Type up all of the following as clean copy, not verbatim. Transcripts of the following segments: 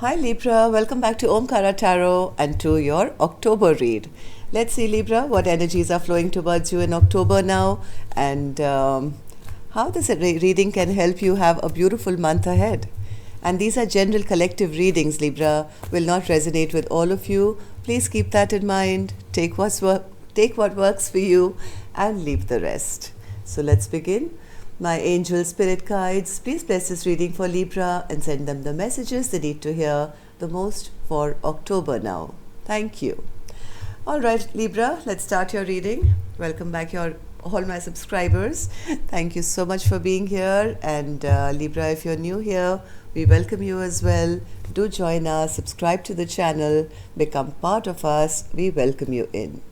Hi Libra, welcome back to Omkara Tarot and to your October read. Let's see Libra, what energies are flowing towards you in October now and how this reading can help you have a beautiful month ahead. And these are general collective readings, Libra, will not resonate with all of you. Please keep that in mind, take what works for you and leave the rest. So let's begin. My angel spirit guides, please bless this reading for Libra and send them the messages they need to hear the most for October now. Thank you. All right, Libra, let's start your reading. Welcome back, all my subscribers. Thank you so much for being here. And Libra, if you're new here, we welcome you as well. Do join us, subscribe to the channel, become part of us. We welcome you in.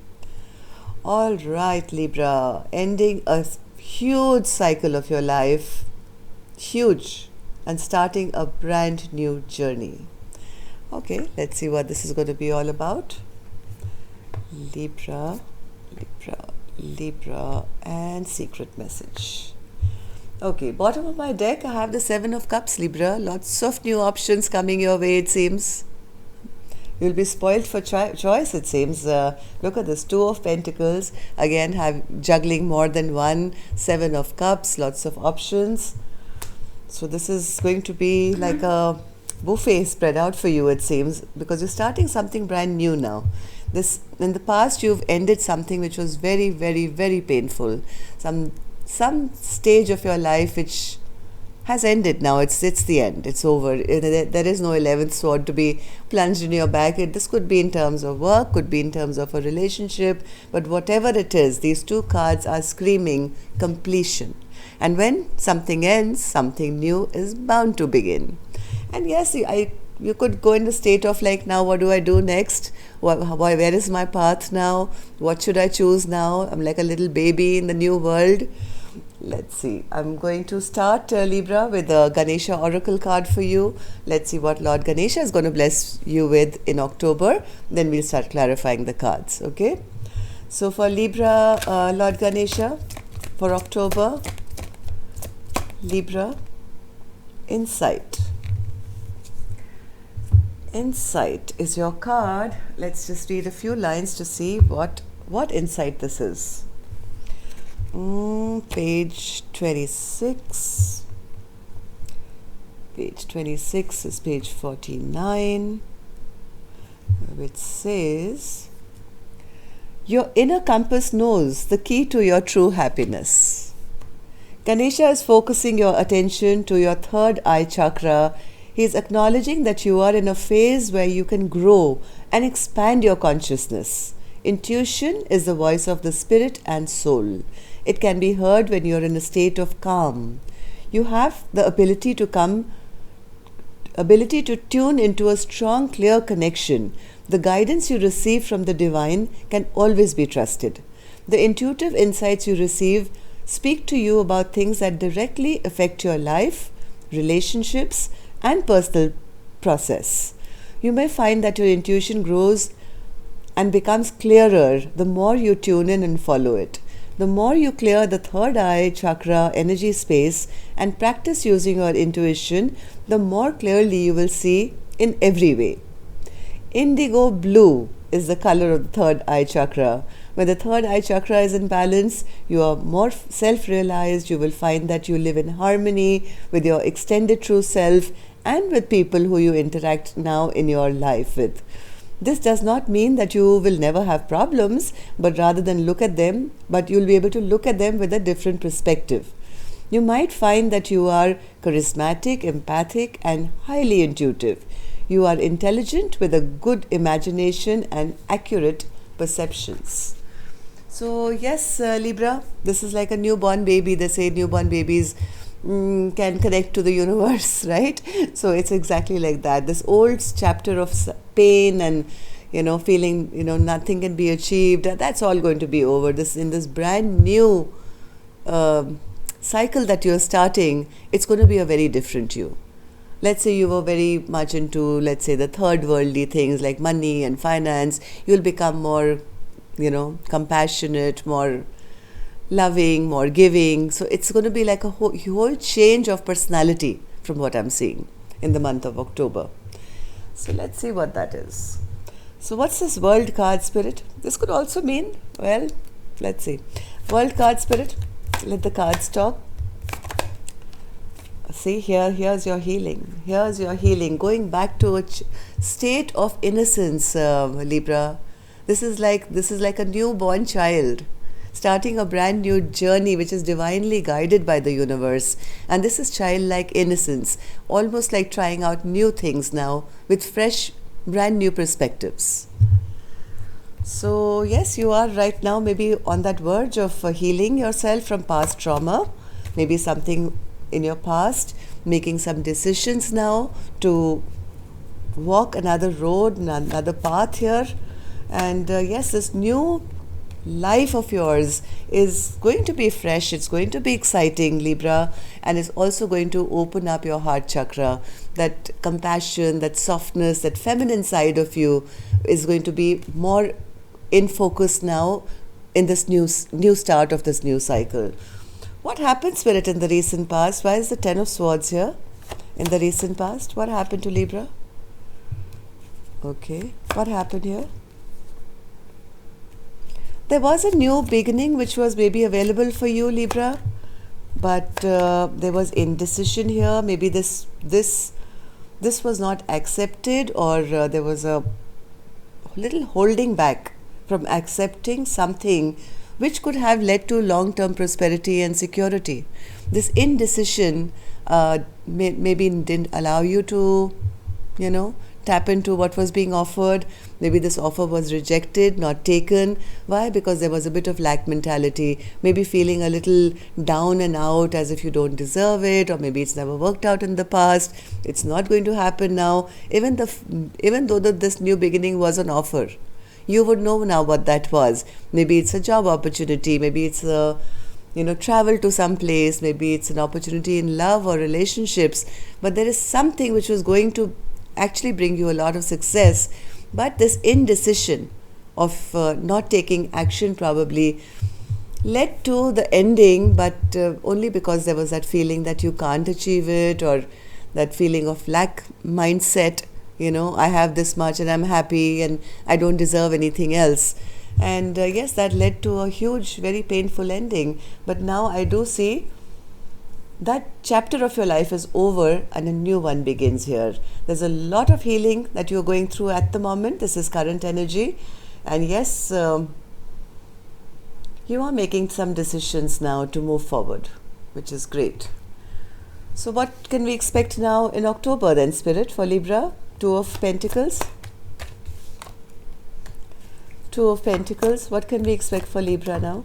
All right, Libra, ending a huge cycle of your life, huge, and starting a brand new journey. Okay, let's see what this is going to be all about. Libra, and secret message. Okay, bottom of my deck, I have the Seven of Cups, Libra. Lots of new options coming your way, it seems. You'll be spoiled for choice, it seems. Look at this, Two of Pentacles. Again, juggling more than one. Seven of Cups, lots of options. So this is going to be like a buffet spread out for you, it seems, because you're starting something brand new now. In the past, you've ended something which was very, very, very painful. Some stage of your life which has ended now. It's the end. It's over. There is no 11th sword to be plunged in your back. This could be in terms of work, could be in terms of a relationship, but whatever it is, these two cards are screaming completion. And when something ends, something new is bound to begin. And yes, you could go in the state of like, now what do I do next? Where is my path now? What should I choose now? I'm like a little baby in the new world. Let's see. I'm going to start, Libra, with a Ganesha Oracle card for you. Let's see what Lord Ganesha is going to bless you with in October. Then we'll start clarifying the cards, okay? So for Libra, Lord Ganesha, for October, Libra, Insight. Insight is your card. Let's just read a few lines to see what insight this is. Page 26. Page 26 is page 49, which says, your inner compass knows the key to your true happiness. Ganesha is focusing your attention to your third eye chakra. He is acknowledging that you are in a phase where you can grow and expand your consciousness. Intuition is the voice of the spirit and soul. It can be heard when you are in a state of calm. You have the ability to tune into a strong, clear connection. The guidance you receive from the divine can always be trusted. The intuitive insights you receive speak to you about things that directly affect your life, relationships, and personal process. You may find that your intuition grows and becomes clearer the more you tune in and follow it. The more you clear the third eye chakra energy space and practice using your intuition, the more clearly you will see in every way. Indigo blue is the color of the third eye chakra. When the third eye chakra is in balance, you are more self-realized. You will find that you live in harmony with your extended true self and with people who you interact now in your life with. This does not mean that you will never have problems, but rather than you'll be able to look at them with a different perspective. You might find that you are charismatic, empathic, and highly intuitive. You are intelligent with a good imagination and accurate perceptions. So yes, Libra, this is like a newborn baby. They say newborn babies can connect to the universe, right? So it's exactly like that. This old chapter of pain and feeling nothing can be achieved, that's all going to be over. In this brand new cycle that you're starting, it's going to be a very different you. Let's say you were very much into, let's say, the third worldly things like money and finance. You'll become more compassionate, more loving, more giving. So it's going to be like a whole change of personality from what I'm seeing in the month of October. So let's see what that is. So what's this World card, Spirit? This could also mean, well, let's see. World card, Spirit. Let the cards talk. See, here's your healing. Here's your healing. Going back to a state of innocence, Libra. This is like a newborn child starting a brand new journey which is divinely guided by the universe. And this is childlike innocence, almost like trying out new things now with fresh, brand new perspectives. So yes, you are right now maybe on that verge of healing yourself from past trauma, maybe something in your past, making some decisions now to walk another road, another path here. And yes, this new life of yours is going to be fresh, it's going to be exciting, Libra, and it's also going to open up your heart chakra. That compassion, that softness, that feminine side of you is going to be more in focus now in this new start of this new cycle. What happened, Spirit, in the recent past? Why is the Ten of Swords here? In the recent past, what happened to Libra? Okay, what happened here? There was a new beginning which was maybe available for you, Libra, but there was indecision here. Maybe this was not accepted, or there was a little holding back from accepting something which could have led to long-term prosperity and security. This indecision maybe didn't allow you to, tap into what was being offered. Maybe this offer was rejected, not taken. Why? Because there was a bit of lack mentality, maybe feeling a little down and out as if you don't deserve it, or maybe it's never worked out in the past, it's not going to happen now. Even though this new beginning was an offer, you would know now what that was. Maybe it's a job opportunity, maybe it's a travel to some place, maybe it's an opportunity in love or relationships, but there is something which was going to actually bring you a lot of success. But this indecision of not taking action probably led to the ending, but only because there was that feeling that you can't achieve it, or that feeling of lack mindset. I have this much and I'm happy and I don't deserve anything else. And yes, that led to a huge, very painful ending. But now I do see that chapter of your life is over and a new one begins here. There's a lot of healing that you're going through at the moment. This is current energy. And yes, you are making some decisions now to move forward, which is great. So what can we expect now in October then, Spirit, for Libra? Two of Pentacles. Two of Pentacles. What can we expect for Libra now?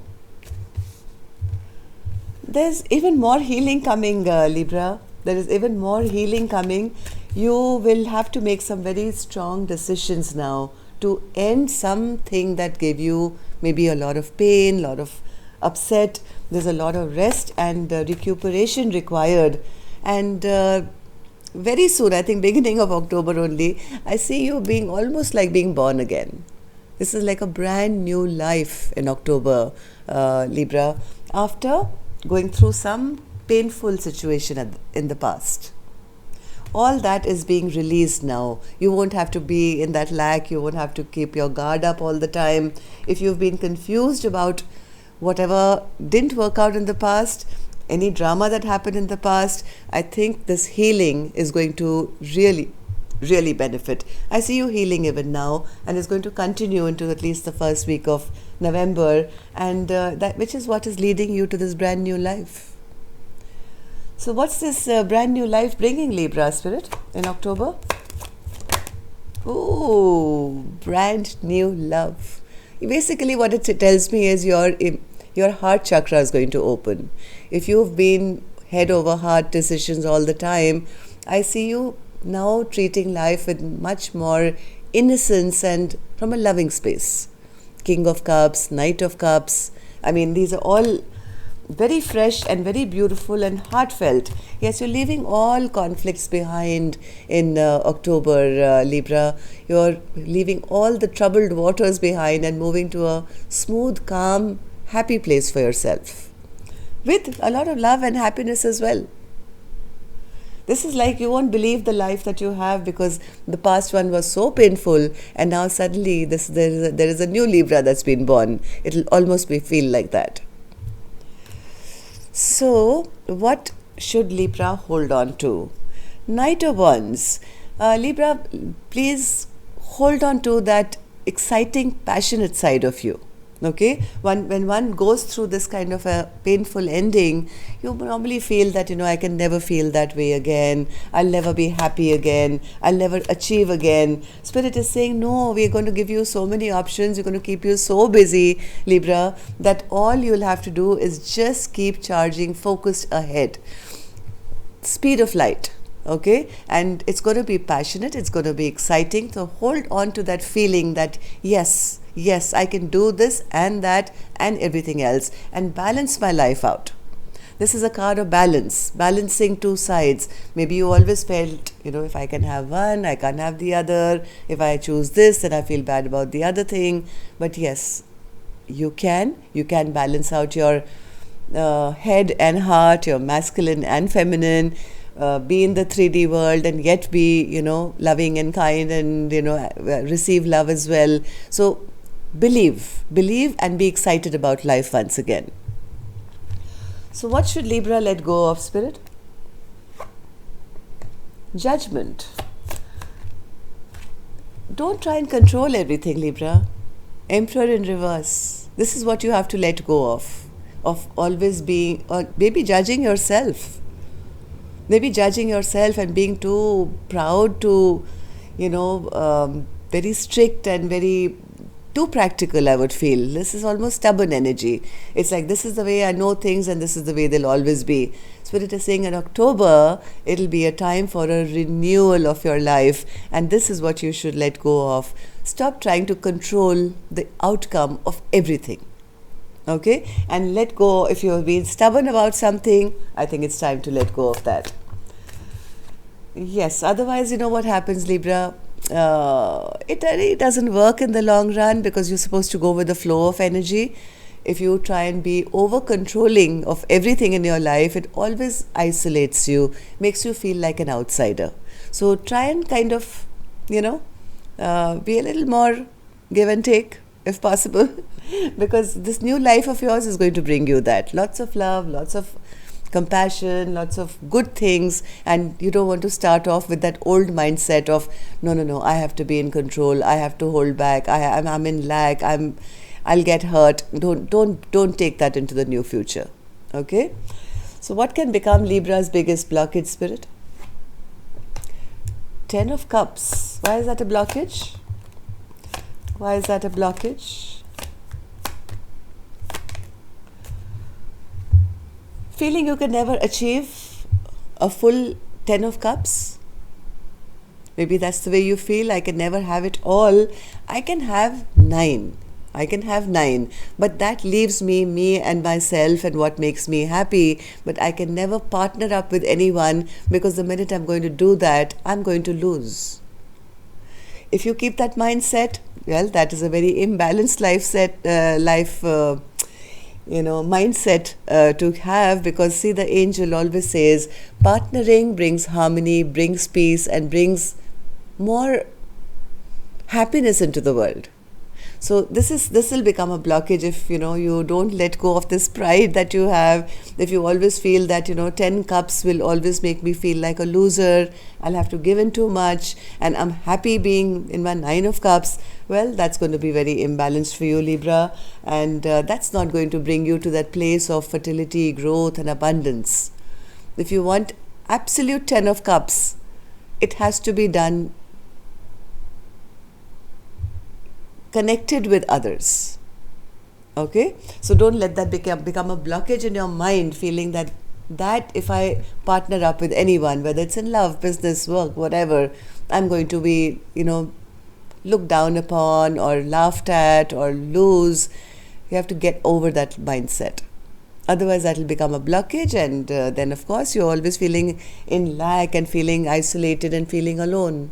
There's even more healing coming, Libra. There is even more healing coming. You will have to make some very strong decisions now to end something that gave you maybe a lot of pain, a lot of upset. There's a lot of rest and recuperation required. And very soon, I think beginning of October only, I see you being almost like being born again. This is like a brand new life in October, Libra, after going through some painful situation in the past. All that is being released now. You won't have to be in that lack. You won't have to keep your guard up all the time. If you've been confused about whatever didn't work out in the past, any drama that happened in the past, I think this healing is going to really, really benefit. I see you healing even now, and it's going to continue into at least the first week of November, and that which is what is leading you to this brand new life. So what's this brand new life bringing, Libra, Spirit, in October? Ooh, brand new love. Basically what it tells me is your heart chakra is going to open. If you've been head over heart decisions all the time, I see you now treating life with much more innocence and from a loving space. King of Cups, Knight of Cups. I mean, these are all very fresh and very beautiful and heartfelt. Yes, you're leaving all conflicts behind in October, Libra. You're leaving all the troubled waters behind and moving to a smooth, calm, happy place for yourself, with a lot of love and happiness as well. This is like you won't believe the life that you have because the past one was so painful, and now suddenly there is a new Libra that's been born. It'll almost feel like that. So, what should Libra hold on to? Knight of Wands. Libra, please hold on to that exciting, passionate side of you. Okay, when one goes through this kind of a painful ending, you normally feel that, I can never feel that way again. I'll never be happy again. I'll never achieve again. Spirit is saying, no, we're going to give you so many options. We're going to keep you so busy, Libra, that all you'll have to do is just keep charging, focused ahead. Speed of light. Okay, and it's going to be passionate, it's going to be exciting. So hold on to that feeling that yes, I can do this and that and everything else, and balance my life out. This is a card of balance, balancing two sides. Maybe you always felt, if I can have one, I can't have the other. If I choose this, then I feel bad about the other thing. But yes, you can balance out your head and heart, your masculine and feminine. Be in the 3D world and yet be, loving and kind and, receive love as well. So believe and be excited about life once again. So what should Libra let go of, Spirit? Judgment. Don't try and control everything, Libra. Emperor in reverse. This is what you have to let go of always being, or maybe judging yourself. Maybe judging yourself and being too proud, too, very strict and very too practical, I would feel. This is almost stubborn energy. It's like, this is the way I know things and this is the way they'll always be. Spirit is saying in October, it'll be a time for a renewal of your life, and this is what you should let go of. Stop trying to control the outcome of everything. Okay? And let go. If you've been stubborn about something, I think it's time to let go of that. Yes, otherwise, what happens, Libra? It really doesn't work in the long run because you're supposed to go with the flow of energy. If you try and be over-controlling of everything in your life, it always isolates you, makes you feel like an outsider. So try and kind of, be a little more give and take, if possible, because this new life of yours is going to bring you that. Lots of love, lots of compassion, lots of good things, and you don't want to start off with that old mindset of no, I have to be in control, I have to hold back, I'm in lack, I'll get hurt. Don't take that into the new future. Okay? So what can become Libra's biggest blockage, Spirit? 10 of Cups. Why is that a blockage? Why is that a blockage? Feeling you can never achieve a full 10 of Cups. Maybe that's the way you feel. I can never have it all. I can have 9. But that leaves me and myself and what makes me happy. But I can never partner up with anyone because the minute I'm going to do that, I'm going to lose. If you keep that mindset, well, that is a very imbalanced mindset to have, because see, the angel always says partnering brings harmony, brings peace, and brings more happiness into the world. So this will become a blockage if you don't let go of this pride that you have. If you always feel that 10 cups will always make me feel like a loser, I'll have to give in too much, and I'm happy being in my 9 of Cups. Well, that's going to be very imbalanced for you, Libra, and that's not going to bring you to that place of fertility, growth, and abundance. If you want absolute 10 of Cups, it has to be done connected with others. Okay? So don't let that become a blockage in your mind, feeling that if I partner up with anyone, whether it's in love, business, work, whatever, I'm going to be, looked down upon or laughed at or lose. You have to get over that mindset. Otherwise, that will become a blockage, and then, of course, you're always feeling in lack and feeling isolated and feeling alone.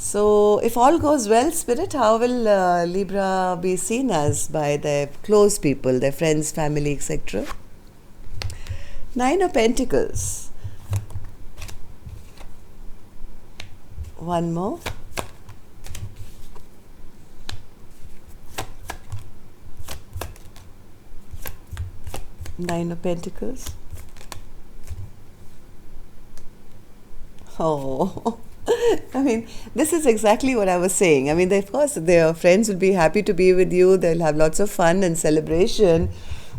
So, if all goes well, Spirit, how will Libra be seen as by their close people, their friends, family, etc.? 9 of Pentacles. One more. Nine of Pentacles. Oh, I mean, this is exactly what I was saying. I mean, of course, their friends will be happy to be with you. They'll have lots of fun and celebration.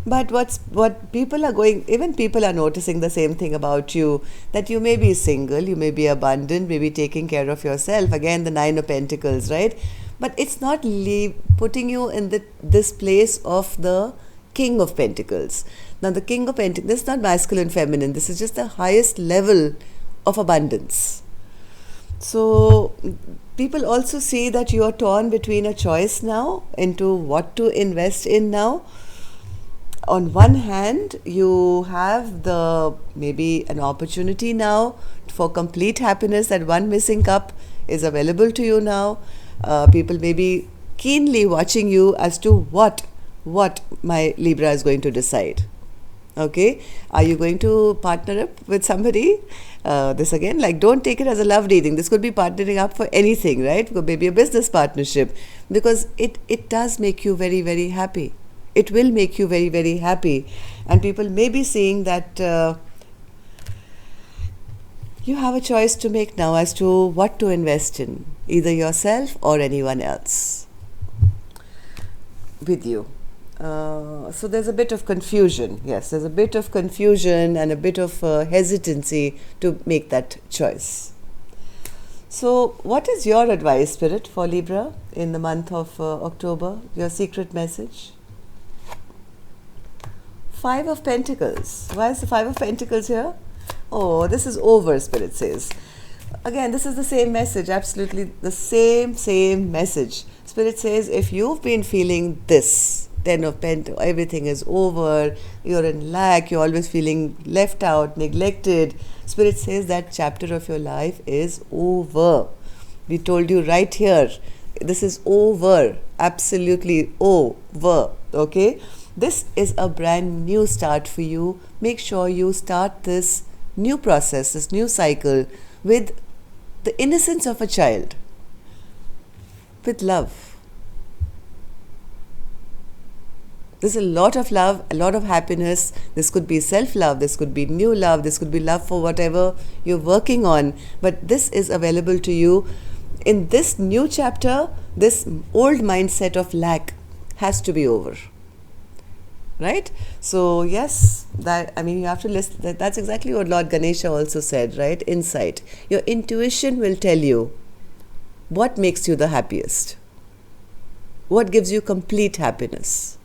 But what people are going, even people are noticing the same thing about you, that you may be single, you may be abundant, maybe taking care of yourself. Again, the Nine of Pentacles, right? But it's not putting you in this place of the King of Pentacles. Now, the King of Pentacles, this is not masculine, feminine. This is just the highest level of abundance. So people also see that you are torn between a choice now into what to invest in now. On one hand, you have maybe an opportunity now for complete happiness, that one missing cup is available to you now. People may be keenly watching you as to what my Libra is going to decide. Okay, are you going to partner up with somebody? This again, like, don't take it as a love reading. This could be partnering up for anything, right? Maybe a business partnership, because it does make you very, very happy. It will make you very, very happy. And people may be seeing that you have a choice to make now as to what to invest in, either yourself or anyone else with you. So there's a bit of confusion. Yes, there's a bit of confusion and a bit of hesitancy to make that choice. So what is your advice, Spirit, for Libra in the month of October? Your secret message? Five of Pentacles. Why is the Five of Pentacles here? Oh, this is over, Spirit says. Again, this is the same message, absolutely the same message. Spirit says, if you've been feeling this, Ten of Pentacles, everything is over, you're in lack, you're always feeling left out, neglected. Spirit says that chapter of your life is over. We told you right here, this is over, absolutely over, okay? This is a brand new start for you. Make sure you start this new process, this new cycle with the innocence of a child, with love. There's a lot of love, a lot of happiness. This could be self-love, this could be new love, this could be love for whatever you're working on. But this is available to you. In this new chapter, this old mindset of lack has to be over. Right? So yes, you have to listen. That's exactly what Lord Ganesha also said, right? Insight. Your intuition will tell you what makes you the happiest, what gives you complete happiness.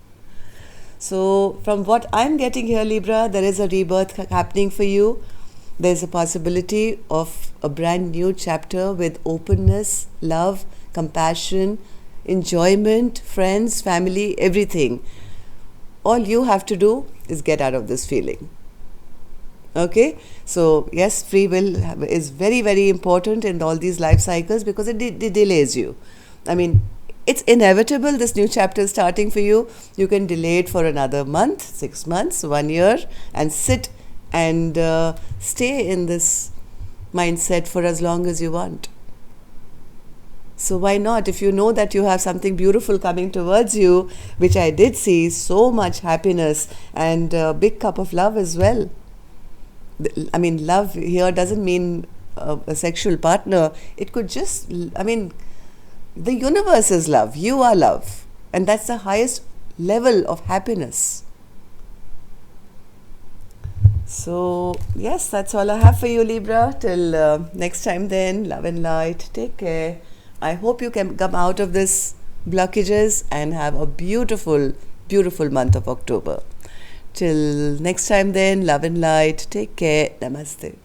So from what I'm getting here, Libra, there is a rebirth happening for you. There's a possibility of a brand new chapter with openness, love, compassion, enjoyment, friends, family, everything. All you have to do is get out of this feeling. Okay? So yes, free will is very, very important in all these life cycles, because it delays you. I mean, it's inevitable, this new chapter is starting for you. You can delay it for another month, 6 months, 1 year, and sit and stay in this mindset for as long as you want. So why not? If you know that you have something beautiful coming towards you, which I did see, so much happiness and a big cup of love as well. I mean, love here doesn't mean a sexual partner. It could just, the universe is love. You are love. And that's the highest level of happiness. So, yes, that's all I have for you, Libra. Till next time then, love and light. Take care. I hope you can come out of this blockages and have a beautiful, beautiful month of October. Till next time then, love and light. Take care. Namaste.